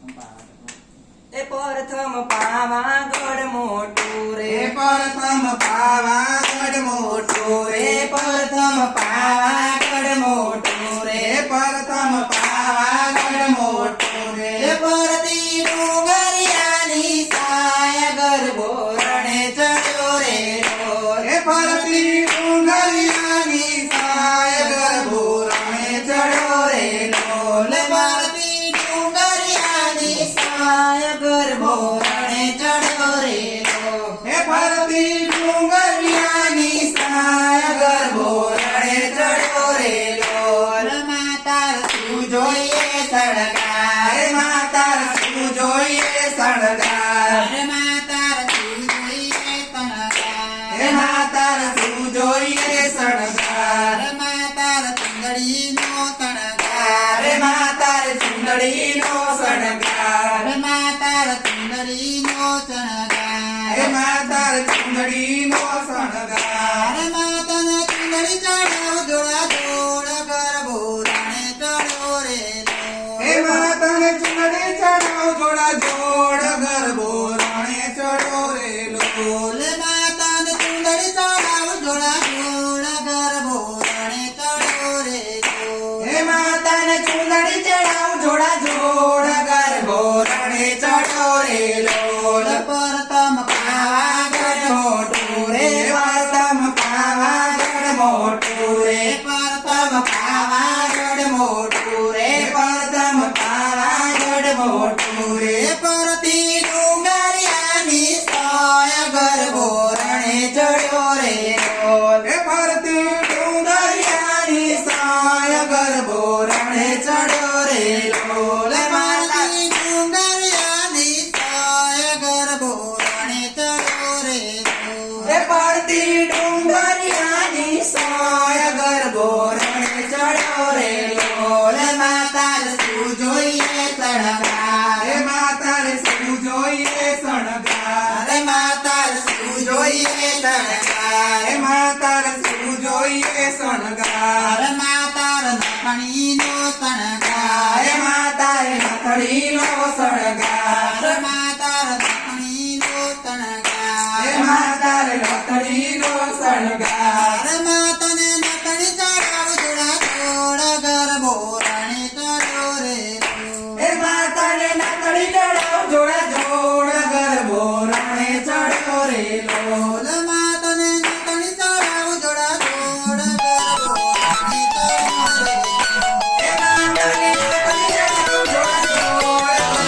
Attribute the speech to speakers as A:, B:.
A: એ પ્રથમ પાવાગઢ મોટું રે
B: પ્રથમ પાવાગઢ મોટું રે
A: પ્રથમ પાવાગઢ મોટું રે
B: પ્રથમ પાવાગઢ મોટું રે
A: પરતી ડુંગરિયાની સાય ગરબો રણે ચડ્યો રે ઢોલ.
B: ફરતી ડુંગરિયાની સાય ગરબો રણે ચડ્યો રે ઢોલ.
A: પરતી ડુંગરિયાની સાય ગરબો રણે ચડ્યો રે ઢોલ.
B: ફરતી ડુંગરિયાની સાય ગરબો રણે ચડ્યો રે ઢોલ.
A: માતા શું જોઈએ સળગાર
B: માતા શું જોઈએ શણગાર
A: માતા શું જોઈએ સળગાર
B: માતા શું જોઈએ શણગાર
A: માતા ચુંદડીનો શણગાર
B: માતા ચુંદડીનો શણગાર
A: માતા ચુંદડીનો શણગાર
B: માતા ચુંદડીનો શણગાર
A: માતાને ચુંદડી ચડાવ જોડા જોડ ગરબો રણે ચડ્યો રે ઢોલ.
B: માતાને ચુંદડી ચડાવ જોડા જોડ ગરબો રણે ચડ્યો રે ઢોલ.
A: માતાને ચુંદડી ચડાવ જોડા જોડ ગરબો રણે ચડ્યો રે ઢોલ.
B: માતાને ચુંદડી ચડાવ જોડા જોડ ગરબો રણે ચડ્યો રે ઢોલ.
A: પ્રથમ પાવાગઢ મોટું રે
B: પ્રથમ પાવાગઢ મોટું રે
A: પ્રથમ પાવાગઢ મોટું રે
B: પ્રથમ પાવાગઢ મોટું રે
A: પરતી ડુંગરિયાની સાય ગરબો રણે ચડ્યો રે ઢોલ.
B: ફરતી ડુંગરિયાની સાય ગરબો રણે ચડ્યો રે ઢોલ.
A: પરતી ડુંગરિયાની સાય ગરબો રણે ચડ્યો રે ઢોલ.
B: પડતી ડુંગરિયાની સાય ગરબો રણે ચડ્યો રે ઢોલ.
A: માતા શું જોઈએ શણગાર
B: માતાને શું જોઈએ શણગાર
A: માતા શું જોઈએ શણગાર
B: માતાને શું જોઈએ શણગાર
A: માતાર નખણીનો શણગાર
B: માતાએ નથડીનો શણગાર
A: માતાર નખણીનો શણગાર
B: માતાએ નથડીનો શણગાર
A: માતાને નખણી ચડાવ જોડા જોડ ગરબો રણે ચડ્યો રે ઢોલ.
B: માતાને નથડી ચડાવ જોડા